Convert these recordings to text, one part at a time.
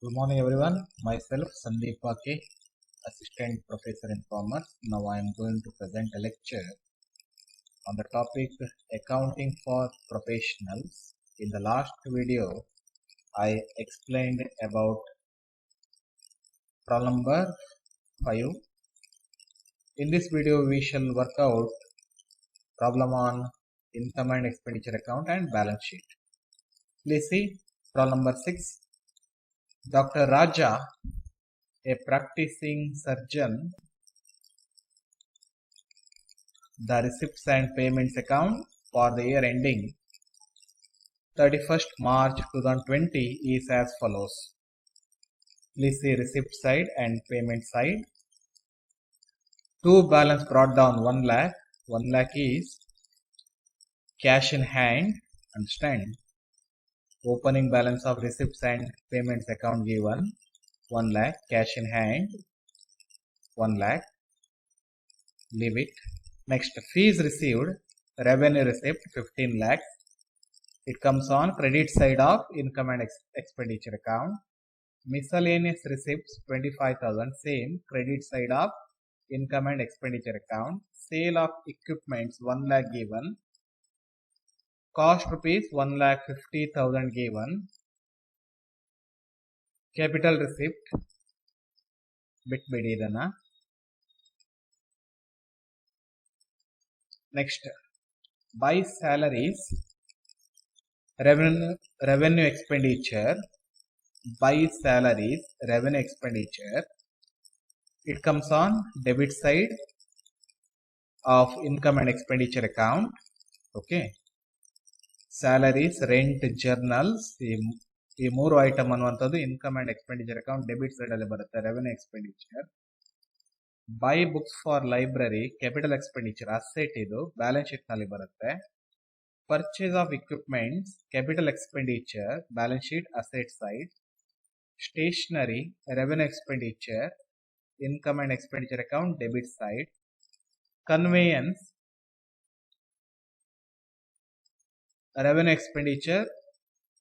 Good morning, everyone. Myself, Sandeep Pake, Assistant Professor in Commerce. Now I am going to present a lecture on the topic Accounting for Professionals. In the last video, I explained about problem number 5. In this video, we shall work out problem on income and expenditure account and balance sheet. Please see problem number 6. Dr. Raja, a practicing surgeon, the receipts and payments account for the year ending 31st March 2020 is as follows. Please see receipt side and payment side. To balance brought down 1 lakh. 1 lakh is cash in hand. Understand? Opening balance of receipts and payments account given 1 lakh. Cash in hand 1 lakh. Leave it. Next, fees received. Revenue receipt 15 lakhs. It comes on credit side of income and expenditure account. Miscellaneous receipts 25,000, same credit side of income and expenditure account. Sale of equipments 1 lakh given. Cost rupees 1,50,000 given. Capital receipt bit bididana. Next, by salaries, revenue expenditure. By salaries, revenue expenditure. It comes on debit side of income and expenditure account. Okay. Salaries, rent, journals, ಈ ಮೂರು item ಅನ್ನುವಂಥದ್ದು income and expenditure account debit side ಅಲ್ಲಿ ಬರುತ್ತೆ. Revenue expenditure. Buy books for library capital expenditure asset, ಇದು balance sheet ನಲ್ಲಿ ಬರುತ್ತೆ. Purchase of equipments capital expenditure, balance sheet asset side. Stationery revenue expenditure, income and expenditure account debit side. Conveyance revenue expenditure,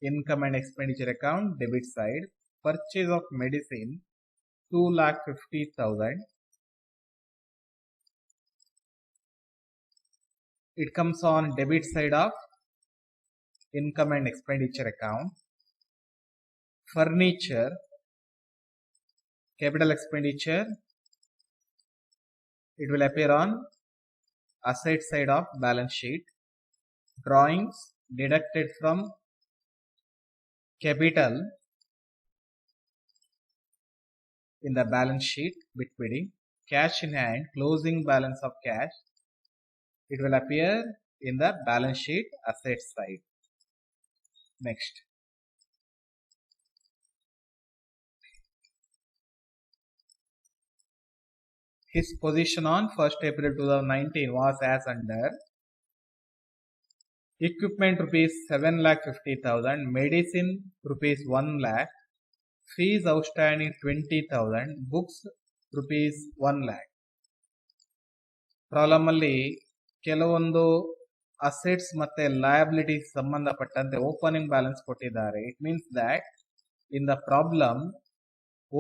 income and expenditure account debit side. Purchase of medicine 2,50,000. It comes on debit side of income and expenditure account. Furniture capital expenditure, it will appear on asset side of balance sheet. Drawings deducted from capital in the balance sheet bit bidding. Cash in hand, closing balance of cash, it will appear in the balance sheet asset side. Next, his position on 1st April 2019 was as under: equipment rupees 7,50,000, medicine rupees 1 lakh, fees outstanding 20,000, books rupees 1 lakh. Problem ಅಲ್ಲಿ ಕೆಲವೊಂದು assets ಮತ್ತೆ liabilities ಸಂಬಂಧಪಟ್ಟಂತೆ opening balance ಕೊಟ್ಟಿದ್ದಾರೆ. It means that in the problem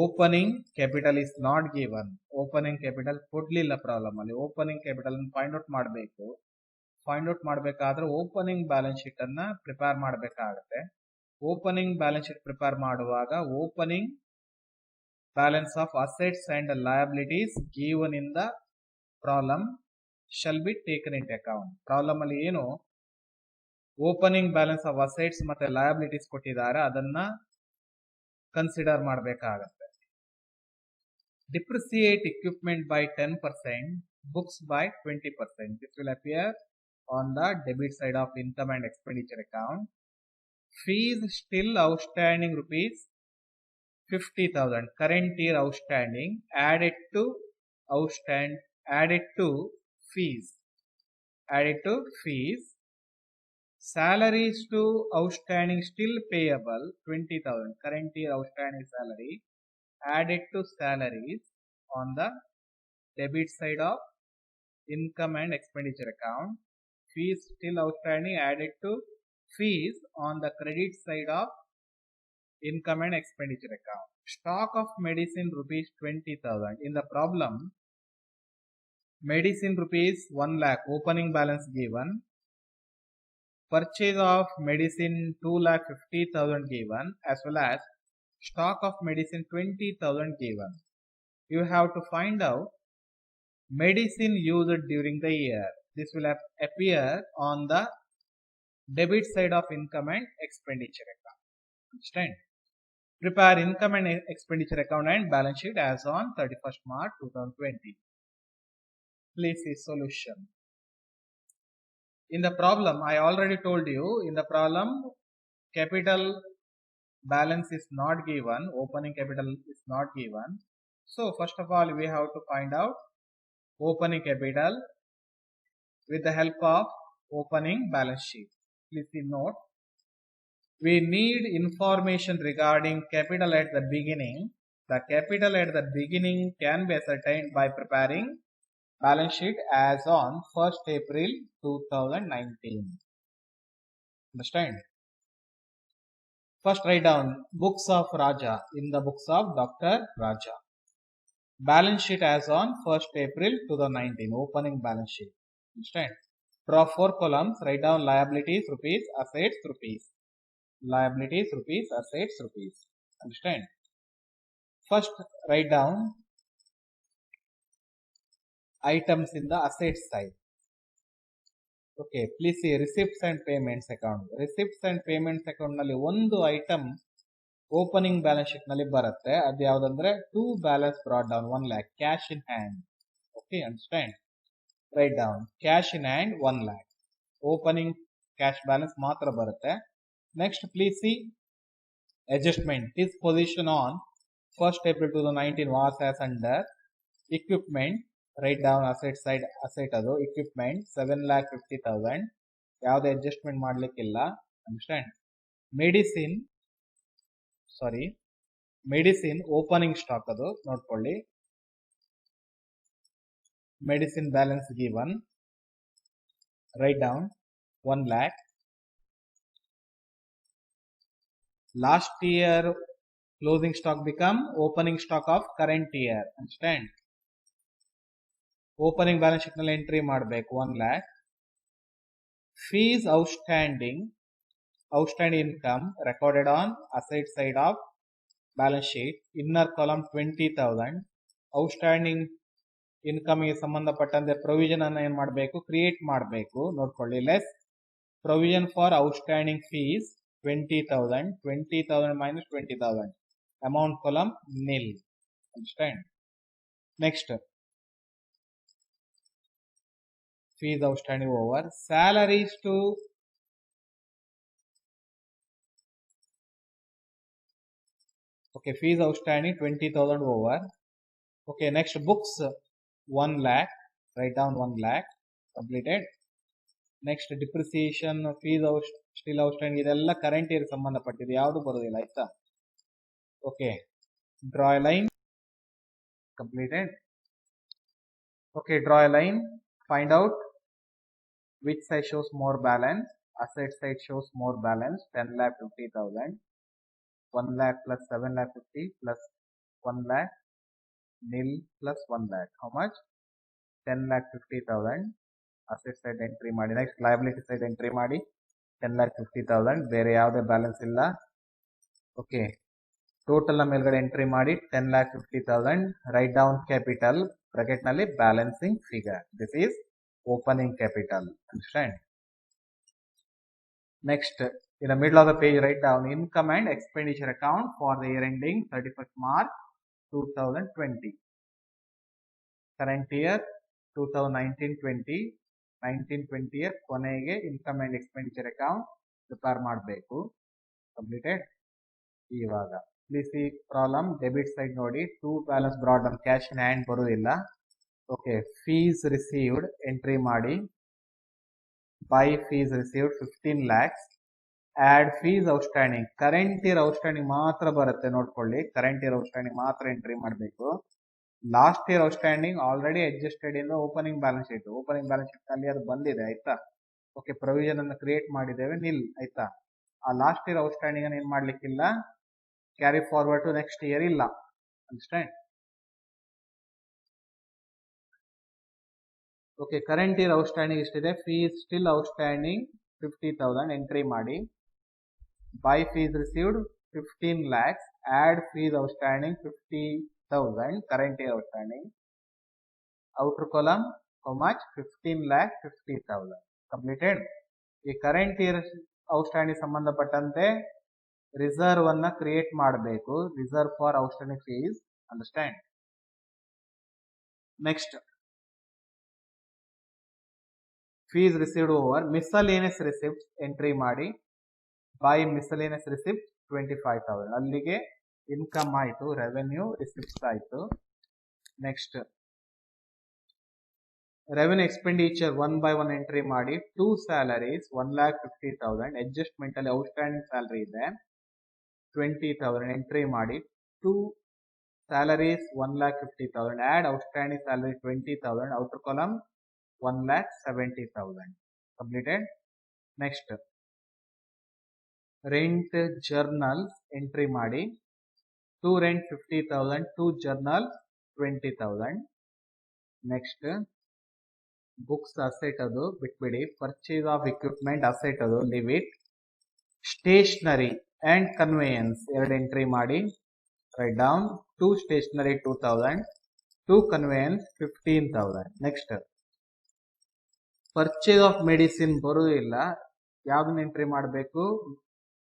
opening capital is not given. Opening capital ಕೊಡ್ಲಿಲ್ಲ problem ಅಲ್ಲಿ. Opening capital find out ಮಾಡಬೇಕು. Find out ಮಾಡಬೇಕಾದ್ರೆ opening balance sheet ಅನ್ನ ಪ್ರಿಪೇರ್ ಮಾಡಬೇಕಾಗುತ್ತೆ. ಓಪನಿಂಗ್ ಬ್ಯಾಲೆನ್ಸ್ ಶೀಟ್ ಪ್ರಿಪೇರ್ ಮಾಡುವಾಗ opening balance of assets and liabilities given in the problem shall be taken in account. Problem ಅಲ್ಲಿ ಏನು opening balance of assets ಮತ್ತೆ liabilities ಕೊಟ್ಟಿದ್ದಾರೆ ಅದನ್ನ consider ಮಾಡಬೇಕಾಗತ್ತೆ. Depreciate equipment by 10%, books by 20%. This will appear on the debit side of income and expenditure account. Fees still outstanding rupees 50,000. Current year outstanding added to fees. Added to fees. Salaries to outstanding still payable 20,000. Current year outstanding salary added to salaries on the debit side of income and expenditure account. Fees still outstanding added to fees on the credit side of income and expenditure account. Stock of medicine rupees 20,000. In the problem, medicine rupees 1 lakh, opening balance given. Purchase of medicine 2,50,000 given, as well as stock of medicine 20,000 given. You have to find out medicine used during the year. This will appear on the debit side of income and expenditure account. Understand? Prepare income and expenditure account and balance sheet as on 31st March 2020. Please see solution. In the problem, I already told you, in the problem, capital balance is not given, opening capital is not given. So first of all, we have to find out opening capital with the help of opening balance sheet. Please see note. We need information regarding capital at the beginning. The capital at the beginning can be ascertained by preparing balance sheet as on 1st April 2019. Understand? First write down books of Raja in the books of Dr. Raja. Balance sheet as on 1st April 2019. Opening balance sheet. Understand? Draw 4 columns. Write down liabilities rupees, assets rupees. Liabilities rupees, assets rupees. Understand? First write down items in the assets side. Okay, please see receipts and payments account. Receipts and payments account nalli ಒಂದು item opening balance sheet nalli ಬರುತ್ತೆ. ಅದು ಯಾವುದಂದ್ರೆ two balance brought down 1 lakh cash in hand. Okay, understand? Write down cash in hand 1 lakh. Opening cash balance ಮಾತ್ರ ಬರುತ್ತೆ. Next, please see adjustment. This position on 1st April 2019 was as under equipment. Write down asset side asset adu equipment 7,50,000. ಯಾವುದೇ adjustment ಮಾಡಲಿಕ್ಕಿಲ್ಲ. Understand? medicine opening stock adu ನೋಡ್ಕೊಳ್ಳಿ. medicine balance given. Write down 1 lakh. Last year closing stock become opening stock of current year. Understand? Opening balance sheet nalli entry ಮಾಡಬೇಕು 1 lakh. Fees outstanding income recorded on asset side of balance sheet. Inner column 20,000. outstanding income ಗೆ ಸಂಬಂಧಪಟ್ಟಂತೆ provision ಅನ್ನು ಏನು ಮಾಡಬೇಕು, create ಮಾಡಬೇಕು. ನೋಡ್ಕೊಳ್ಳಿ. less provision for outstanding fees 20,000 minus 20,000. amount column nil. Understand? Next, fees outstanding over. Salaries to okay, fees outstanding 20,000 over. Okay, next books 1 lakh. Write down 1 lakh. Completed. Next depreciation, fees still outstanding, ಇದೆಲ್ಲ current year ಸಂಬಂಧಪಟ್ಟಿದೆ, ಯಾವುದು ಬರೋದಿಲ್ಲ. ಆಯ್ತಾ? Okay, draw a line. Completed. Okay, draw a line. Find out which side shows more balance. Asset side shows more balance. 10,50,000. 1 lakh plus 7,50,000 plus 1 lakh nil plus 1 lakh. How much? 10,50,000. asset side entry ಮಾಡಿ. next liability side entry ಮಾಡಿ 10,50,000. ಬೇರೆ ಯಾವುದೇ balance ಇಲ್ಲ. Okay, total ನ ಮೇಲ್ಗಡೆ entry ಮಾಡಿ 10,50,000. Write down capital bracket ನಲ್ಲಿ balancing figure. This is opening capital. Understand? Next, in the middle of the page write down income and expenditure account for the year ending 31st March 2020. current year 2019-20 1920 year ಕೊನೆಗೆ income and expenditure account prepare ಮಾಡಬೇಕು. Completed. ಇವಾಗ please ಈ problem debit side ನೋಡಿ. To balance brought on cash in hand ಬರುವುದಿಲ್ಲ. Okay, fees received entry ಮಾಡಿ. By fees received 15 lakhs. Add fees outstanding, current year outstanding ಮಾತ್ರ ಬರುತ್ತೆ. ನೋಡ್ಕೊಳ್ಳಿ, current year outstanding ಮಾತ್ರ ಎಂಟ್ರಿ ಮಾಡಬೇಕು. Last year outstanding already adjusted in opening balance sheet. Opening balance sheet ಅಲ್ಲಿ ಅದು ಬಂದಿದೆ. ಆಯ್ತಾ? ಓಕೆ, ಪ್ರೊವಿಷನ್ ಅನ್ನು ಕ್ರಿಯೇಟ್ ಮಾಡಿದ್ದೇವೆ, ನಿಲ್. ಆಯ್ತಾ? ಆ ಲಾಸ್ಟ್ ಇಯರ್ ಔಟ್ಸ್ಟ್ಯಾಂಡಿಂಗ್ ಅನ್ನು ಏನ್ ಮಾಡ್ಲಿಕ್ಕಿಲ್ಲ, carry forward to next year ಇಲ್ಲ. Understand? Okay, current year outstanding ಎಷ್ಟಿದೆ? ಫೀಸ್ ಸ್ಟಿಲ್ ಔಟ್ಸ್ಟ್ಯಾಂಡಿಂಗ್ 50,000 ಎಂಟ್ರಿ ಮಾಡಿ. By fees received 15 lakhs, add fees outstanding 50,000, current year outstanding. Outer column, how much? 15 lakh 50,000. Completed. ಈ current year outstanding ಸಂಬಂಧಪಟ್ಟಂತೆ reserve ಅನ್ನ create ಮಾಡಬೇಕು. Reserve for outstanding fees. Understand? Next, fees received over miscellaneous receipts entry ಮಾಡಿ. By miscellaneous receipt 25,000. ಅಲ್ಲಿಗೆ income ಆಯ್ತು, revenue receipts ಆಯ್ತು. Next, revenue expenditure 1 by 1 entry ಮಾಡಿ. 2 salaries 1,50,000. Adjustment ಅಲ್ಲಿ ಔಟ್ಸ್ಟ್ಯಾಂಡಿಂಗ್ ಸ್ಯಾಲರಿ ಇದೆ 20,000 ಎಂಟ್ರಿ ಮಾಡಿ. 2 salaries 1,50,000. Add outstanding salary 20,000. Outer column 1,70,000. Completed. Next, rent journals entry ಮಾಡಿ. 2 rent 50,000, 2 journal 20,000. Next, books asset ಅದು ಬಿಟ್ಬಿಡಿ. ಪರ್ಚೇಸ್ ಆಫ್ ಇಕ್ವಿಪ್ಮೆಂಟ್ ಅಸೆಟ್ ಅದು leave it. Stationery and conveyance 2 entry ಮಾಡಿ. Write down. 2 stationery 2,000, 2 conveyance 15,000. Next, purchase of medicine ಬರುವುದಿಲ್ಲ. ಯಾವ್ದನ್ನ entry ಮಾಡಬೇಕು?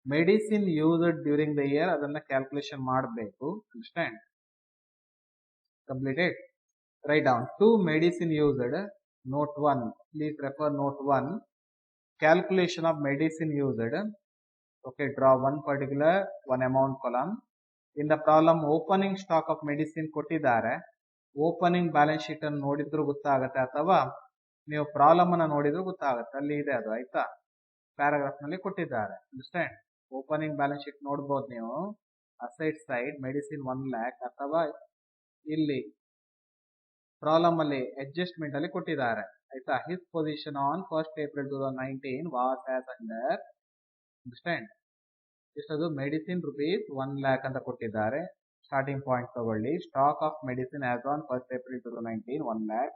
Medicine used during the year, ಅದನ್ನ calculation ಮಾಡಬೇಕು. Understand? Completed. Write down. 2 medicine used. Note 1, please refer note 1. Calculation of medicine used. Okay, draw one particular one amount column. In the problem opening stock of medicine ಕೊಟ್ಟಿದ್ದಾರೆ. Opening balance sheet ಅನ್ನು ನೋಡಿದ್ರು ಗೊತ್ತಾಗತ್ತೆ, ಅಥವಾ ನೀವು problem ಅನ್ನ ನೋಡಿದ್ರು ಗೊತ್ತಾಗತ್ತೆ. ಅಲ್ಲಿ ಇದೆ ಅದು. ಆಯ್ತಾ? ಪ್ಯಾರಾಗ್ರಾಫ್ ನಲ್ಲಿ ಕೊಟ್ಟಿದ್ದಾರೆ. ಅಂಡರ್ಸ್ಟ್ಯಾಂಡ್? ಓಪನಿಂಗ್ ಬ್ಯಾಲೆನ್ಸ್ ಶೀಟ್ ನೋಡ್ಬೋದು ನೀವು. ಅಸೆಟ್ ಸೈಡ್ ಮೆಡಿಸಿನ್ 1 lakh, ಅಥವಾ ಇಲ್ಲಿ ಪ್ರಾಬ್ಲಮ್ ಅಲ್ಲಿ ಅಡ್ಜಸ್ಟ್ಮೆಂಟ್ ಅಲ್ಲಿ ಕೊಟ್ಟಿದ್ದಾರೆ. ಆಯ್ತಾ? His position on 1st April 2019 was as under. Understand? ಎಷ್ಟದು? ಮೆಡಿಸಿನ್ rupees 1 lakh ಅಂತ ಕೊಟ್ಟಿದ್ದಾರೆ. ಸ್ಟಾರ್ಟಿಂಗ್ ಪಾಯಿಂಟ್ ತಗೊಳ್ಳಿ. Stock of medicine as on 1st April 2019 1 lakh.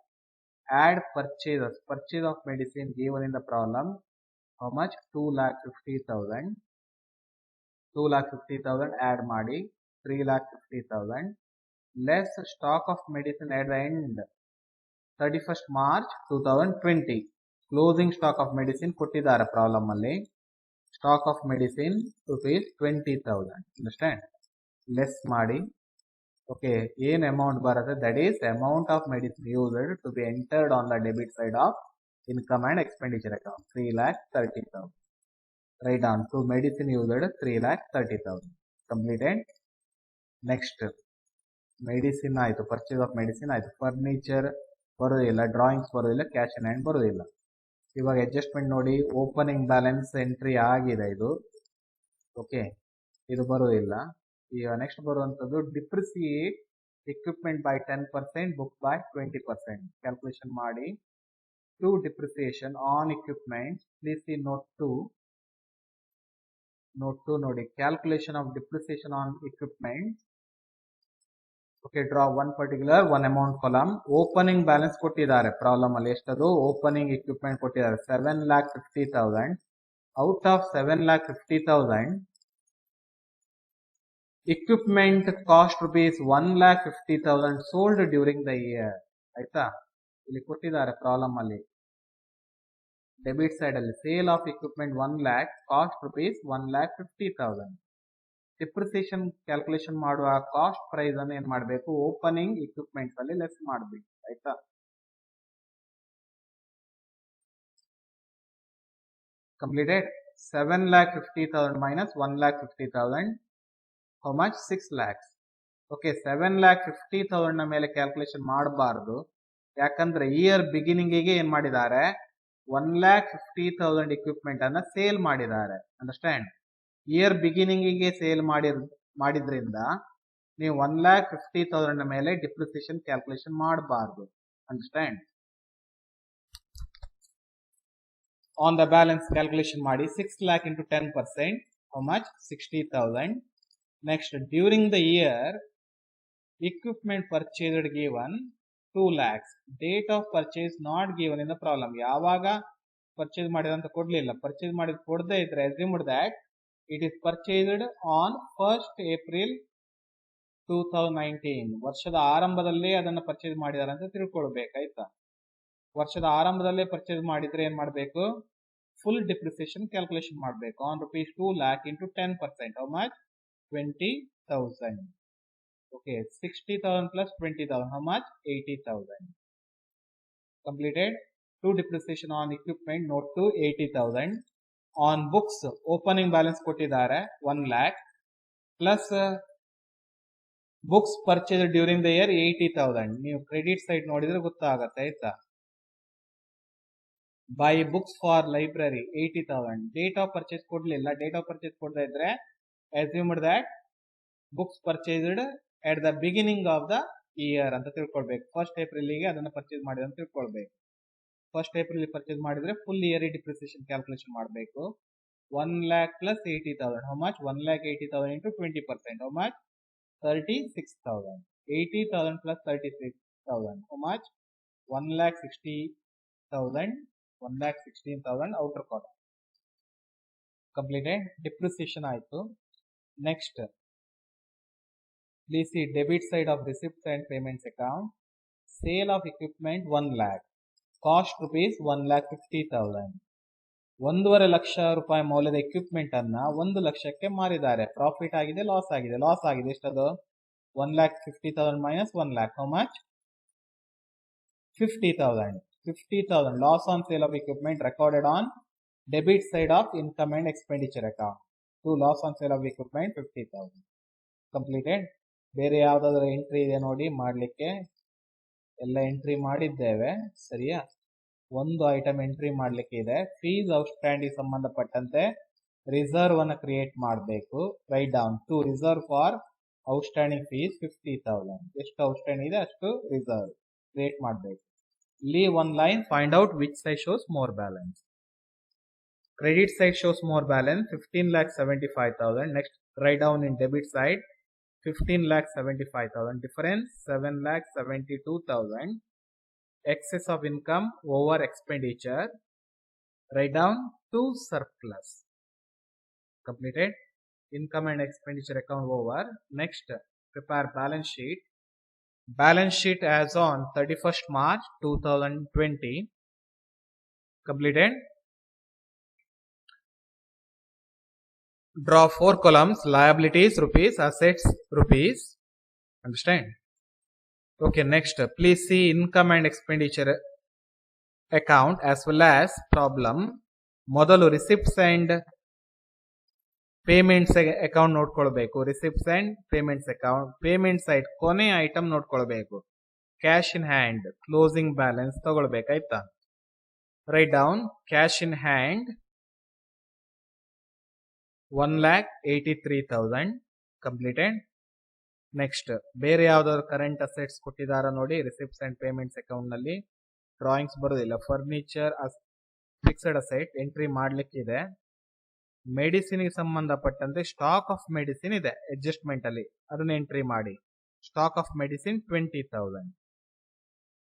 Add purchases. Purchase of medicine given in the problem. How much? 2,50,000. 2,50,000 add ಮಾಡಿ. 3,50,000. Less stock of medicine at the end 31st March 2020. Closing stock of medicine ಕೊಟ್ಟಿದ್ದಾರೆ problem ಅಲ್ಲಿ. Stock of medicine rupees 20,000. Understand? Less ಮಾಡಿ. Okay, ಏನ್ amount ಬರುತ್ತೆ? That is amount of medicine used to be entered on the debit side of income and expenditure account 3,30,000. Write down. To medicine used 3,30,000. Completed. Next, medicine ಆಯ್ತು, purchase of medicine ಆಯ್ತು. Furniture ಬರೋದಿಲ್ಲ, drawings ಬರೋದಿಲ್ಲ, cash in hand ಬರೋದಿಲ್ಲ. ಇವಾಗ adjustment ನೋಡಿ. Opening balance entry ಆಗಿದೆ ಇದು. Okay, ಇದು ಬರೋದಿಲ್ಲ. ಈಗ ನೆಕ್ಸ್ಟ್ ಬರುವಂತದ್ದು depreciate equipment by 10%, book by 20%. Calculation ಮಾಡಿ. To depreciation on equipment, please see note 2. Note 2 ನೋಡಿ. Calculation of depreciation on equipment. Okay, draw one particular one amount column. Opening balance ಕೊಟ್ಟಿದ್ದಾರೆ problem ಅಲ್ಲಿ. ಎಷ್ಟದು? Opening equipment ಕೊಟ್ಟಿದ್ದಾರೆ 7,50,000. Out of 7,50,000, equipment cost rupees 1,50,000 sold during the year. ಆಯ್ತಾ? ಇಲ್ಲಿ ಕೊಟ್ಟಿದ್ದಾರೆ problem ಅಲ್ಲಿ. Debit side ಅಲ್ಲಿ sale of equipment 1 lakh, cost rupees 1,50,000. Depreciation calculation ಮಾಡುವ cost price ಅನ್ನು ಏನ್ ಮಾಡಬೇಕು? ಓಪನಿಂಗ್ equipment ಅಲ್ಲಿ ಲೆಸ್ ಮಾಡಬೇಕು. ಆಯ್ತಾ? Completed. 7,50,000 minus 1,50,000. How much? 6 lakhs. Okay, 7,50,000 ನ ಮೇಲೆ ಕ್ಯಾಲ್ಕುಲೇಷನ್ ಮಾಡಬಾರ್ದು. ಯಾಕಂದ್ರೆ ಇಯರ್ ಬಿಗಿನಿಂಗ್ ಗೆ ಏನ್ ಮಾಡಿದ್ದಾರೆ? 1,50,000 equipment ಅನ್ನ ಸೇಲ್ ಮಾಡಿದ್ದಾರೆ. ಅಂಡರ್ಸ್ಟ್ಯಾಂಡ್? ಇಯರ್ ಬಿಗಿನಿಂಗ್ ಗೆ ಸೇಲ್ ಮಾಡಿದ್ರಿಂದ ನೀವು 1,50,000 ನ ಮೇಲೆ ಡಿಪ್ರಿಸಿಯೇಷನ್ ಕ್ಯಾಲ್ಕುಲೇಷನ್ ಮಾಡಬಾರ್ದು. Understand? On the balance calculation ಮಾಡಿ. 6 lakh into 10%. How much? 60,000. Next, during the year, equipment purchased given 2 lakhs. Date of purchase not given in the problem. ಯಾವಾಗ purchase ಮಾಡಿದಂತ ಕೊಡ್ಲಿಲ್ಲ, ಪರ್ಚೇಸ್ ಮಾಡಿದ ಕೊಡದೇ ಇದ್ರೆ assumed that it is purchased on 1st April 2019. ವರ್ಷದ ಆರಂಭದಲ್ಲೇ ಅದನ್ನ ಪರ್ಚೇಸ್ ಮಾಡಿದಾರೆ ಅಂತ ತಿಳ್ಕೊಳ್ಬೇಕಾಯ್ತಾ. ವರ್ಷದ ಆರಂಭದಲ್ಲೇ ಪರ್ಚೇಸ್ ಮಾಡಿದ್ರೆ ಏನ್ ಮಾಡಬೇಕು, ಫುಲ್ ಡಿಪ್ರಿಸಿಯೇಷನ್ ಕ್ಯಾಲ್ಕುಲೇಷನ್ ಮಾಡಬೇಕು. On rupees 2 lakh into 10%, how much? 20,000. Okay, 60,000 plus 20,000, how much? 80,000. Completed. To depreciation on equipment, note to 80,000. On books, opening balance ಕೊಟ್ಟಿದ್ದಾರೆ 1 lakh plus books purchased during the year 80,000. ನೀವು credit side ನೋಡಿದ್ರೆ ಗೊತ್ತಾಗತ್ತೆ ಆಯ್ತಾ. Buy books for library 80,000. Date of purchase ಕೊಡ್ಲಿಲ್ಲ, date of purchase ಕೊಡದೇ ಇದ್ರೆ assumed that books purchased at the beginning of the year ಅಂತ ತಿಳ್ಕೊಳ್ಬೇಕು. 1st April ಗೆ ಅದನ್ನ ಪರ್ಚೇಸ್ ಮಾಡಿದ ಅಂತ ತಿಳ್ಕೊಳ್ಬೇಕು. 1st April ಪರ್ಚೇಸ್ ಮಾಡಿದ್ರೆ ಫುಲ್ ಇಯರ್ ಡಿಪ್ರಿಸಿಯೇಷನ್ ಕ್ಯಾಲ್ಕುಲೇಷನ್ ಮಾಡಬೇಕು. 1 lakh plus 80,000, how much? 1 lakh 80,000 into 20%, how much? 36,000. 80,000 plus 36,000, how much? 1 lakh 60,000, 1 lakh 16,000 outer column. Completed. Depreciation ಆಯ್ತು. Next, please see debit side of receipts and payments account. Sale of equipment 1 lakh. Cost rupees 1,50,000. 1.5 lakh ರೂಪಾಯಿ ಮೌಲ್ಯದ equipment ಅನ್ನ 1 ಲಕ್ಷಕ್ಕೆ ಮಾರಿದ್ದಾರೆ. Profit ಆಗಿದೆ, loss ಆಗಿದೆ. Loss ಆಗಿದೆ ಎಷ್ಟದು? 1,50,000 minus 1 lakh, how much? 50,000. 50,000 loss on sale of equipment recorded on debit side of income and expenditure account. To loss on sale of equipment 50,000. Completed. ಬೇರೆ ಯಾವ್ದಾದ್ರು entry ಇದೆ ನೋಡಿ ಮಾಡ್ಲಿಕ್ಕೆ, ಎಲ್ಲ ಎಂಟ್ರಿ ಮಾಡಿದ್ದೇವೆ ಸರಿಯಾ. ಒಂದು ಐಟಮ್ ಎಂಟ್ರಿ ಮಾಡ್ಲಿಕ್ಕೆ ಇದೆ. ಫೀಸ್ ಔಟ್ಸ್ಟ್ಯಾಂಡಿಂಗ್ ಸಂಬಂಧಪಟ್ಟಂತೆ ರಿಸರ್ವ್ ಅನ್ನು ಕ್ರಿಯೇಟ್ ಮಾಡಬೇಕು. Write down to reserve for outstanding fees 50,000. ಎಷ್ಟು ಔಟ್ಸ್ಟ್ಯಾಂಡಿಂಗ್ ಇದೆ ಅಷ್ಟು ರಿಸರ್ವ್ ಕ್ರಿಯೇಟ್ ಮಾಡಬೇಕು. Leave one line, find out which side shows more balance. Credit side shows more balance 15,75,000. Next write down in debit side 15,75,000. difference 7,72,000. excess of income over expenditure, write down to surplus. Completed. Income and expenditure account over. Next, prepare balance sheet. Balance sheet as on 31st March 2020. Completed. Draw 4 columns: liabilities rupees, assets rupees. Understand? Okay, next, please see income and expenditure account as well as problem. ಮೊದಲು receipts and payments account ನೋಡ್ಕೊಳ್ಬೇಕು. Receipts and payments account, payment side ಕೊನೆ item ನೋಡ್ಕೊಳ್ಬೇಕು. Cash in hand closing balance ತಗೊಳ್ಬೇಕಾಯ್ತಾ. Write down cash in hand 1,83,000. Completed. Next, ಬೇರೆ ಯಾವ್ದಾದ್ರು current assets ಕೊಟ್ಟಿದಾರ ನೋಡಿ receipts and payments account ನಲ್ಲಿ. ಡ್ರಾಯಿಂಗ್ಸ್ ಬರೋದಿಲ್ಲ. ಫರ್ನಿಚರ್ ಫಿಕ್ಸ್ಡ್ ಅಸೆಟ್ ಎಂಟ್ರಿ ಮಾಡ್ಲಿಕ್ಕಿದೆ. ಮೆಡಿಸಿನ್ ಗೆ ಸಂಬಂಧಪಟ್ಟಂತೆ ಸ್ಟಾಕ್ ಆಫ್ ಮೆಡಿಸಿನ್ ಇದೆ ಅಡ್ಜಸ್ಟ್ಮೆಂಟ್ ಅಲ್ಲಿ, ಅದನ್ನ ಎಂಟ್ರಿ ಮಾಡಿ. Stock of medicine 20,000.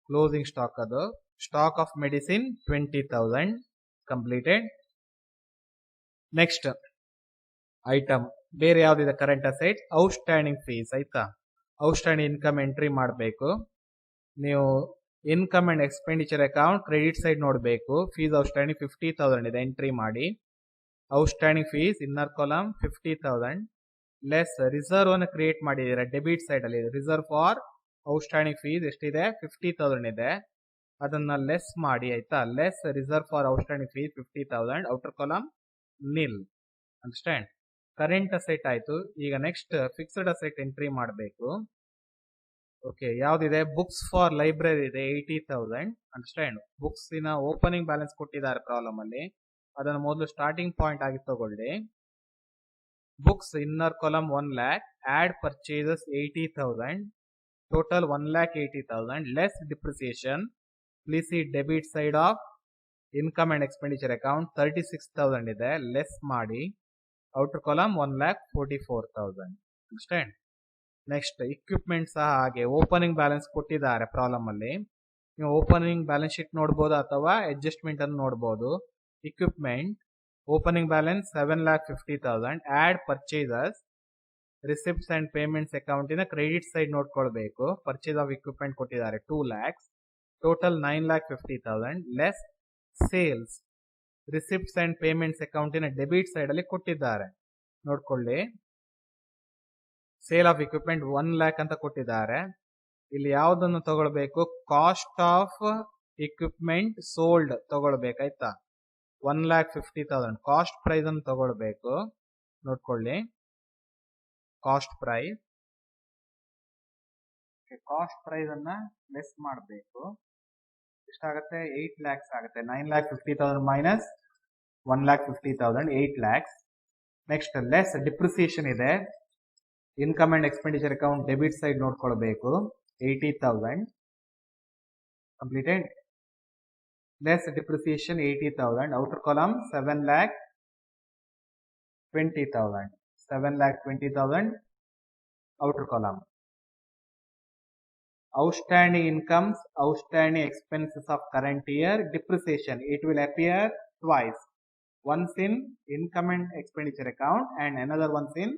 Closing stock ಅದು. Stock of medicine 20,000. Completed. Next item ಬೇರೆ ಯಾವ್ದಿದೆ ಕರೆಂಟ್ ಅಸೆಟ್, ಔಟ್ಸ್ಟ್ಯಾಂಡಿಂಗ್ ಫೀಸ್ ಆಯ್ತಾ. ಔಟ್ಸ್ಟ್ಯಾಂಡಿಂಗ್ ಇನ್ಕಮ್ ಎಂಟ್ರಿ ಮಾಡಬೇಕು. ನೀವು income and expenditure account credit side ನೋಡಬೇಕು. ಫೀಸ್ ಔಟ್ಸ್ಟ್ಯಾಂಡಿಂಗ್ 50,000 ಇದೆ, ಎಂಟ್ರಿ ಮಾಡಿ. Outstanding fees inner column 50,000 less reserve ಅನ್ನು ಕ್ರಿಯೇಟ್ ಮಾಡಿದ್ದೀರಾ ಡೆಬಿಟ್ ಸೈಡ್ ಅಲ್ಲಿ. ರಿಸರ್ವ್ ಫಾರ್ ಔಟ್ಸ್ಟ್ಯಾಂಡಿಂಗ್ ಫೀಸ್ ಎಷ್ಟಿದೆ? 50,000 ಇದೆ, ಅದನ್ನ ಲೆಸ್ ಮಾಡಿ ಆಯ್ತಾ. Less reserve for outstanding fees 50,000. Outer column nil. Understand? Current asset ಆಯ್ತು. ಈಗ ನೆಕ್ಸ್ಟ್ ಫಿಕ್ಸ್ಡ್ ಅಸೆಟ್ ಎಂಟ್ರಿ ಮಾಡಬೇಕು. ಓಕೆ, ಯಾವ್ದಿದೆ? ಬುಕ್ಸ್ ಫಾರ್ ಲೈಬ್ರರಿ ಇದೆ 80,000. ಅಂಡರ್ಸ್ಟ್ಯಾಂಡ್? ಬುಕ್ಸ್ ಇನ ಓಪನಿಂಗ್ ಬ್ಯಾಲೆನ್ಸ್ ಕೊಟ್ಟಿದ್ದಾರೆ ಪ್ರಾಬ್ಲಮ್ ಅಲ್ಲಿ, ಅದನ್ನು ಮೊದಲು ಸ್ಟಾರ್ಟಿಂಗ್ ಪಾಯಿಂಟ್ ಆಗಿ ತಗೊಳ್ಳಿ. Books inner column 1 lakh, add purchases 80,000, total 1,80,000 less depreciation. Please see debit side of income and expenditure account 36,000 ಇದೆ, ಲೆಸ್ ಮಾಡಿ. Outer column 1,44,000. Understand. Next equipment ಸಹ ಹಾಗೆ ಓಪನಿಂಗ್ ಬ್ಯಾಲೆನ್ಸ್ ಕೊಟ್ಟಿದ್ದಾರೆ ಪ್ರಾಬ್ಲಮ್ ಅಲ್ಲಿ. ನೀವು ಓಪನಿಂಗ್ ಬ್ಯಾಲೆನ್ಸ್ ಶೀಟ್ ನೋಡಬಹುದು ಅಥವಾ ಅಡ್ಜಸ್ಟ್ಮೆಂಟ್ ಅನ್ನು ನೋಡಬಹುದು. Equipment opening balance 7,50,000 add purchases receipts and payments ಅಕೌಂಟಿನ ಕ್ರೆಡಿಟ್ ಸೈಡ್ ನೋಡ್ಕೊಳ್ಬೇಕು. ಪರ್ಚೇಸ್ ಆಫ್ ಇಕ್ವಿಪ್ಮೆಂಟ್ ಕೊಟ್ಟಿದ್ದಾರೆ 2 lakhs, total 9,50,000 less sales receipts and payments ಅಕೌಂಟಿನ ಡೆಬಿಟ್ ಸೈಡ್ ಅಲ್ಲಿ ಕೊಟ್ಟಿದ್ದಾರೆ ನೋಡ್ಕೊಳ್ಳಿ. ಸೇಲ್ ಆಫ್ ಇಕ್ವಿಪ್ಮೆಂಟ್ 1 lakh ಅಂತ ಕೊಟ್ಟಿದ್ದಾರೆ. ಇಲ್ಲಿ ಯಾವ್ದನ್ನು ತಗೊಳ್ಬೇಕು? ಕಾಸ್ಟ್ ಆಫ್ ಇಕ್ವಿಪ್ಮೆಂಟ್ ಸೋಲ್ಡ್ ತಗೊಳ್ಬೇಕಾಯ್ತಾ. 1,50,000 ಕಾಸ್ಟ್ ಪ್ರೈಸ್ ಅನ್ನು ತಗೊಳ್ಬೇಕು ನೋಡ್ಕೊಳ್ಳಿ. ಕಾಸ್ಟ್ ಪ್ರೈಸ್ ಅನ್ನ ಲೆಸ್ ಮಾಡಬೇಕು. ಎಷ್ಟಾಗುತ್ತೆ? 8 lakhs ಆಗುತ್ತೆ. 9,50,000 minus 1,50,000 8 lakhs. Next less depreciation ಇದೆ. Income and expenditure account debit side ನೋಡ್ಕೊಳ್ಬೇಕು 80,000 completed. Less depreciation 80,000. Outer column 7,20,000 7,20,000 outer column. Outstanding incomes, outstanding expenses of current year, depreciation. It will appear twice. Once in income and expenditure account and another once in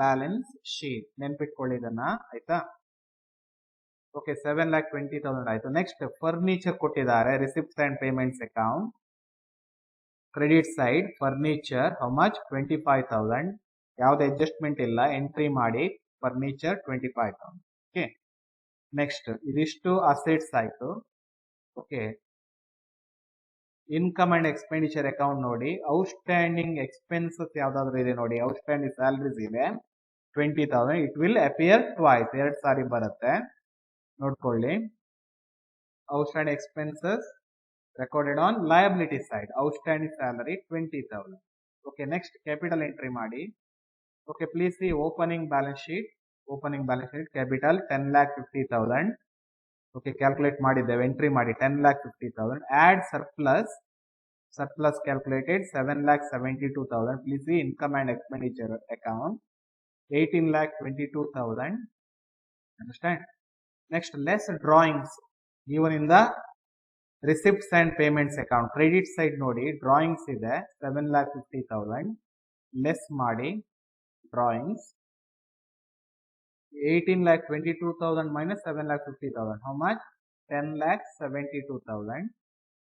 balance sheet. ನೆನ್ಪಿಟ್ಕೊಳ್ಳಿ ಇದನ್ನ ಆಯ್ತಾ. Okay 7,20,000 ಆಯ್ತು. Next furniture ಕೊಟ್ಟಿದ್ದಾರೆ receipts and payments account. Credit side furniture how much? 25,000. ಯಾವುದೇ adjustment ಇಲ್ಲ, entry ಮಾಡಿ furniture 25,000. Okay next ಇದಿಷ್ಟು assets ಆಯ್ತು. Okay income and expenditure account ನೋಡಿ. ಔಟ್ಸ್ಟ್ಯಾಂಡಿಂಗ್ ಎಕ್ಸ್ಪೆನ್ಸಸ್ ಯಾವ್ದಾದ್ರು ಇದೆ ನೋಡಿ. ಔಟ್ಸ್ಟ್ಯಾಂಡಿಂಗ್ ಸ್ಯಾಲರೀಸ್ ಇದೆ 20,000. ಇಟ್ ವಿಲ್ ಅಪಿಯರ್ ಟ್ವೈಸ್, 2 ಸಾರಿ ಬರುತ್ತೆ ನೋಡ್ಕೊಳ್ಳಿ. Outstanding expenses recorded on liability side. Outstanding salary 20,000. Okay, next capital entry ಮಾಡಿ. Okay, please see opening balance sheet. Opening balance sheet capital 10,50,000. Okay, calculate ಮಾಡಿದ್ದೇವೆ. Entry ಮಾಡಿ 10,50,000. Add surplus. Surplus calculated 7,72,000. Please see income and expenditure account 18,22,000. Understand? Next less drawings given in the receipts and payments account. Credit side ನೋಡಿ drawings ಇದೆ 7,50,000 less ಮಾಡಿ drawings 18,22,000 minus 7,50,000 how much? 10,72,000.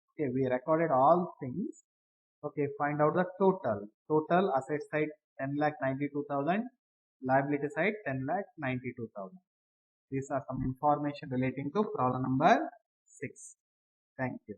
Okay, we recorded all things. Okay, find out the total asset side 10,92,000, liability side 10,92,000. These are some information relating to problem number 6. Thank you.